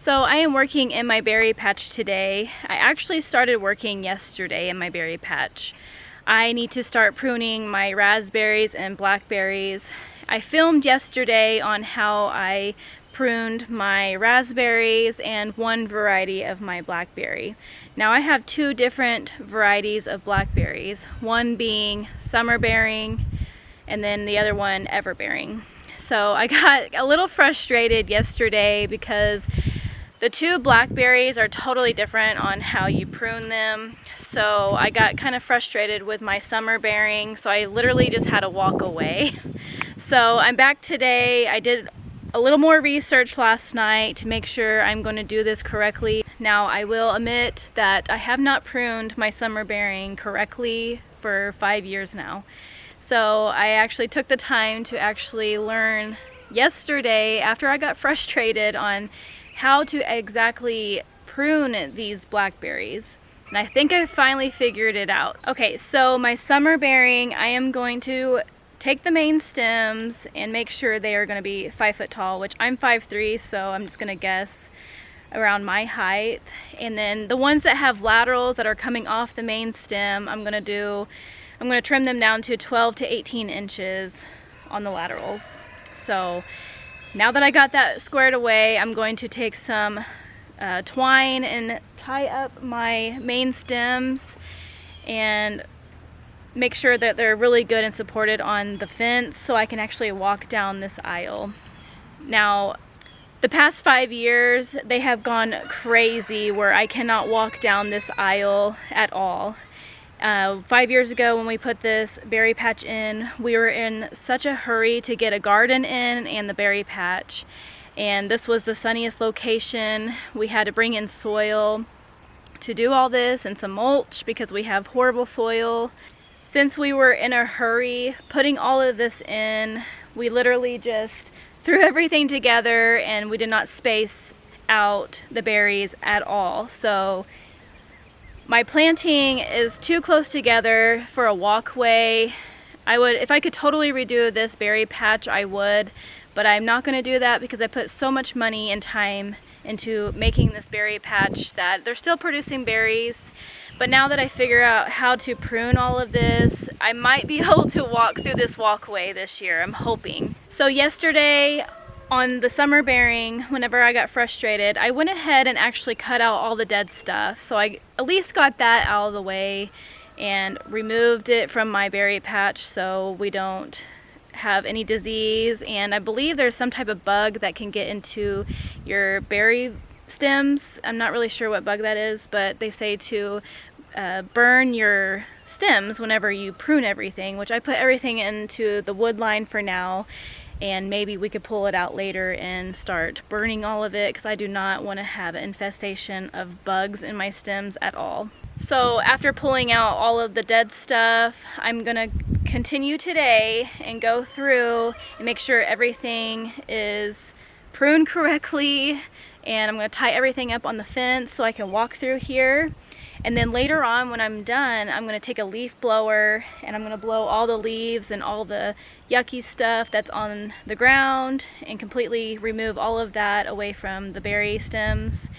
So I am working in my berry patch today. I actually started working yesterday in my berry patch. I need to start pruning my raspberries and blackberries. I filmed yesterday on how I pruned my raspberries and one variety of my blackberry. Now I have two different varieties of blackberries, one being summer bearing and then the other one ever bearing. So I got a little frustrated yesterday because the two blackberries are totally different on how you prune them. So I got kind of frustrated with my summer bearing, so I literally just had to walk away. So I'm back today. I did a little more research last night to make sure I'm going to do this correctly. Now I will admit that I have not pruned my summer bearing correctly for 5 years now. So I actually took the time to actually learn yesterday after I got frustrated on how to exactly prune these blackberries. And I think I finally figured it out. Okay, so my summer bearing, I am going to take the main stems and make sure they are going to be 5 foot tall, which I'm 5'3", so I'm just going to guess around my height. And then the ones that have laterals that are coming off the main stem, I'm going to trim them down to 12 to 18 inches on the laterals. So now that I got that squared away, I'm going to take some twine and tie up my main stems and make sure that they're really good and supported on the fence so I can actually walk down this aisle. Now, the past 5 years, they have gone crazy where I cannot walk down this aisle at all. 5 years ago when we put this berry patch in, we were in such a hurry to get a garden in and the berry patch. And this was the sunniest location. We had to bring in soil to do all this and some mulch because we have horrible soil. Since we were in a hurry putting all of this in, we literally just threw everything together and we did not space out the berries at all. So my planting is too close together for a walkway. If I could totally redo this berry patch, I would, but I'm not going to do that because I put so much money and time into making this berry patch that they're still producing berries. But now that I figure out how to prune all of this, I might be able to walk through this walkway this year, I'm hoping. So yesterday, on the summer bearing, whenever I got frustrated, I went ahead and actually cut out all the dead stuff. So I at least got that out of the way and removed it from my berry patch so we don't have any disease. And I believe there's some type of bug that can get into your berry stems. I'm not really sure what bug that is, but they say to burn your stems whenever you prune everything, which I put everything into the wood line for now. And maybe we could pull it out later and start burning all of it because I do not want to have an infestation of bugs in my stems at all. So after pulling out all of the dead stuff, I'm going to continue today and go through and make sure everything is pruned correctly, and I'm going to tie everything up on the fence so I can walk through here. And then later on when I'm done, I'm going to take a leaf blower and I'm going to blow all the leaves and all the yucky stuff that's on the ground and completely remove all of that away from the berry stems.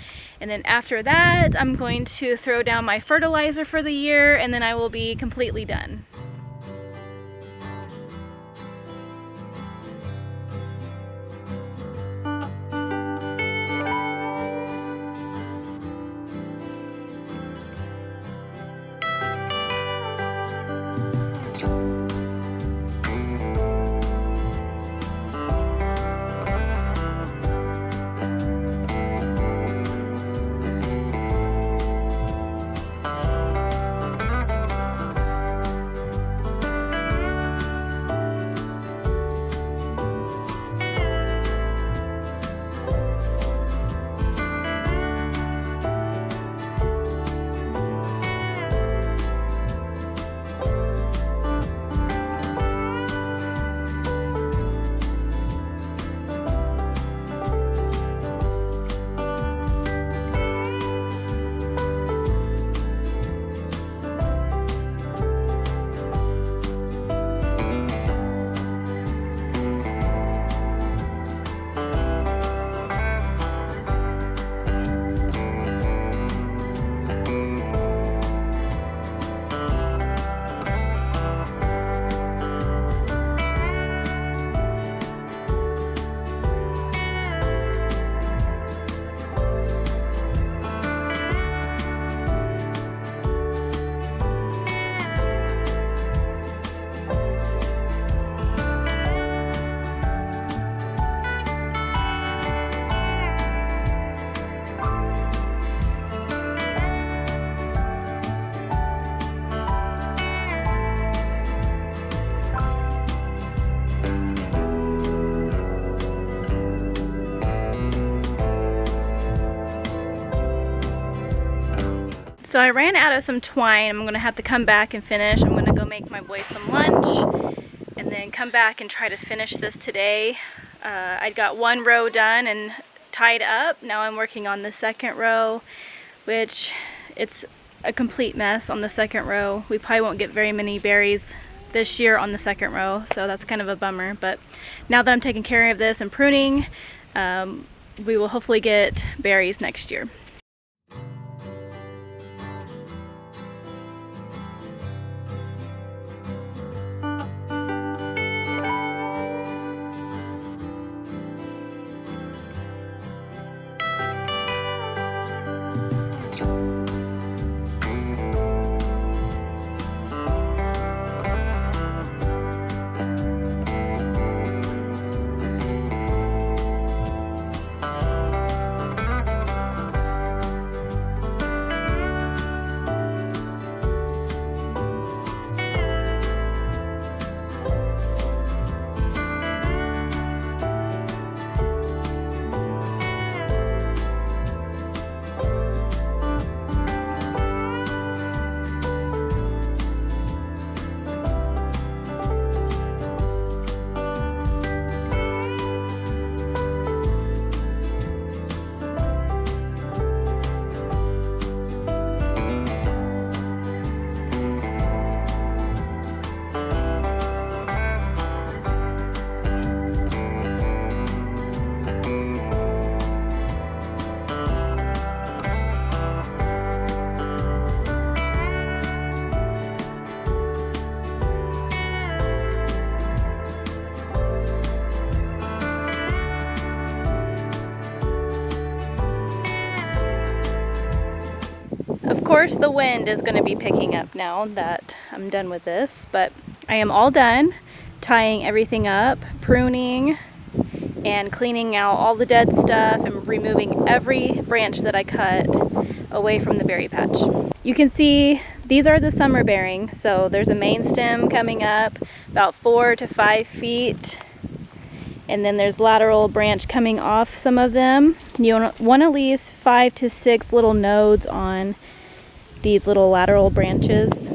And then after that, I'm going to throw down my fertilizer for the year and then I will be completely done. So I ran out of some twine. I'm gonna have to come back and finish. I'm gonna go make my boys some lunch and then come back and try to finish this today. I got one row done and tied up. Now I'm working on the second row, which it's a complete mess on the second row. We probably won't get very many berries this year on the second row, so that's kind of a bummer. But now that I'm taking care of this and pruning, we will hopefully get berries next year. Of course the wind is going to be picking up now that I'm done with this, but I am all done tying everything up, pruning, and cleaning out all the dead stuff and removing every branch that I cut away from the berry patch. You can see these are the summer bearing, so there's a main stem coming up about 4 to 5 feet, and then there's lateral branch coming off some of them. You want at least 5 to 6 little nodes on these little lateral branches.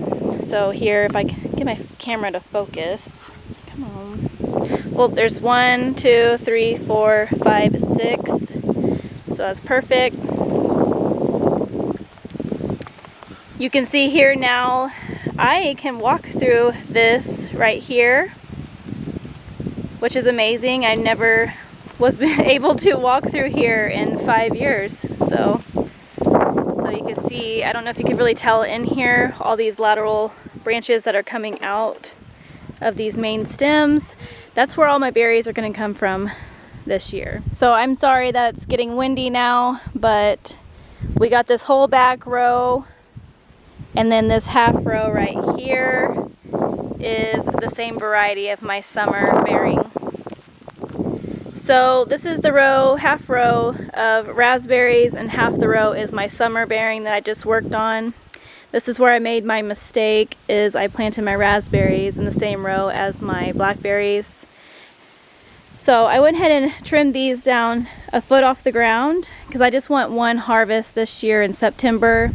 So here, if I can get my camera to focus, come on. Well, there's 1, 2, 3, 4, 5, 6. So that's perfect. You can see here now, I can walk through this right here, which is amazing. I never was able to walk through here in 5 years. So you can see, I don't know if you can really tell in here, all these lateral branches that are coming out of these main stems. That's where all my berries are going to come from this year. So I'm sorry that it's getting windy now, but we got this whole back row, and then this half row right here is the same variety of my summer bearing. So this is the row, half row of raspberries, and half the row is my summer bearing that I just worked on. This is where I made my mistake, is I planted my raspberries in the same row as my blackberries. So I went ahead and trimmed these down a foot off the ground because I just want one harvest this year in September.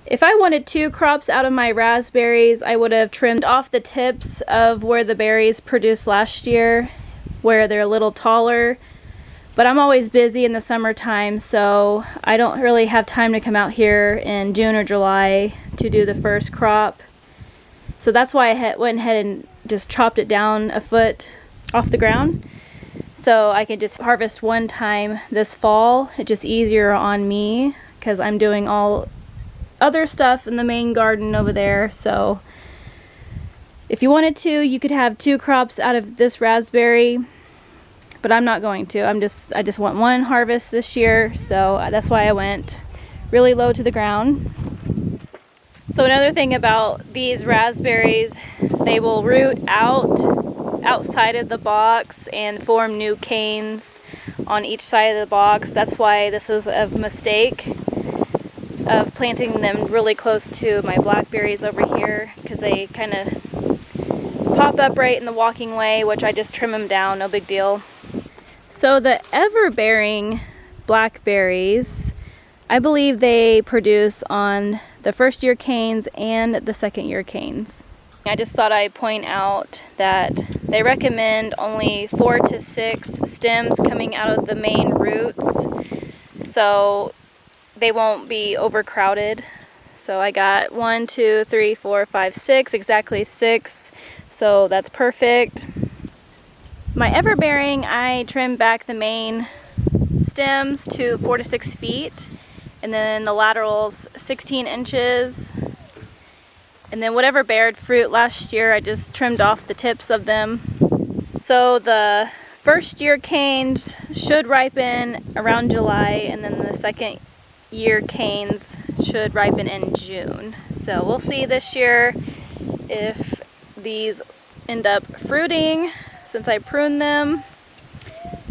If I wanted 2 crops out of my raspberries, I would have trimmed off the tips of where the berries produced last year, where they're a little taller. But I'm always busy in the summertime, so I don't really have time to come out here in June or July to do the first crop. So that's why I went ahead and just chopped it down a foot off the ground, so I could just harvest one time this fall. It's just easier on me because I'm doing all other stuff in the main garden over there. So if you wanted to, you could have 2 crops out of this raspberry, but I'm not going to. I just want one harvest this year, so that's why I went really low to the ground. So another thing about these raspberries, they will root outside of the box and form new canes on each side of the box. That's why this is a mistake of planting them really close to my blackberries over here, because they kind of pop up right in the walking way, which I just trim them down, no big deal. So the ever-bearing blackberries, I believe they produce on the first year canes and the second year canes. I just thought I'd point out that they recommend only 4 to 6 stems coming out of the main roots, so they won't be overcrowded. So I got 1, 2, 3, 4, 5, 6, exactly 6, so that's perfect. My everbearing, I trimmed back the main stems to 4 to 6 feet, and then the laterals 16 inches. And then whatever bared fruit last year, I just trimmed off the tips of them. So the first year canes should ripen around July, and then the second year canes should ripen in June. So we'll see this year if these end up fruiting since I pruned them.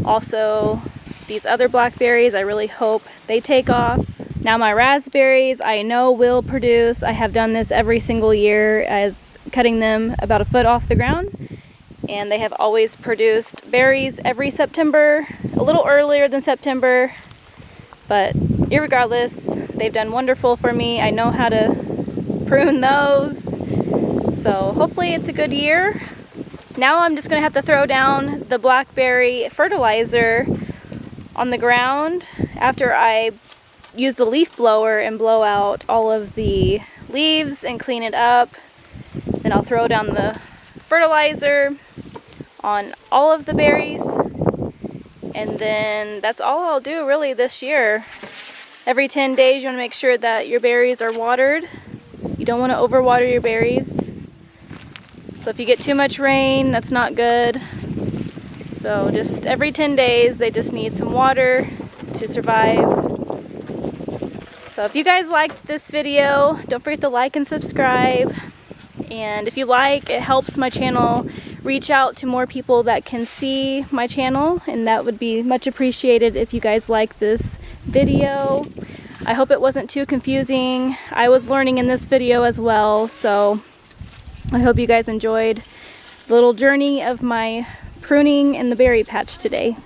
Also, these other blackberries, I really hope they take off. Now my raspberries, I know will produce. I have done this every single year as cutting them about a foot off the ground, and they have always produced berries every September, a little earlier than September, but irregardless, they've done wonderful for me. I know how to prune those, so hopefully it's a good year. Now I'm just gonna have to throw down the blackberry fertilizer on the ground after I use the leaf blower and blow out all of the leaves and clean it up. Then I'll throw down the fertilizer on all of the berries, and then that's all I'll do really this year. Every 10 days you want to make sure that your berries are watered. You don't want to overwater your berries. So if you get too much rain, that's not good. So just every 10 days they just need some water to survive. So if you guys liked this video, don't forget to like and subscribe. And if you like, it helps my channel reach out to more people that can see my channel, and that would be much appreciated if you guys like this video. I hope it wasn't too confusing. I was learning in this video as well, so I hope you guys enjoyed the little journey of my pruning in the berry patch today.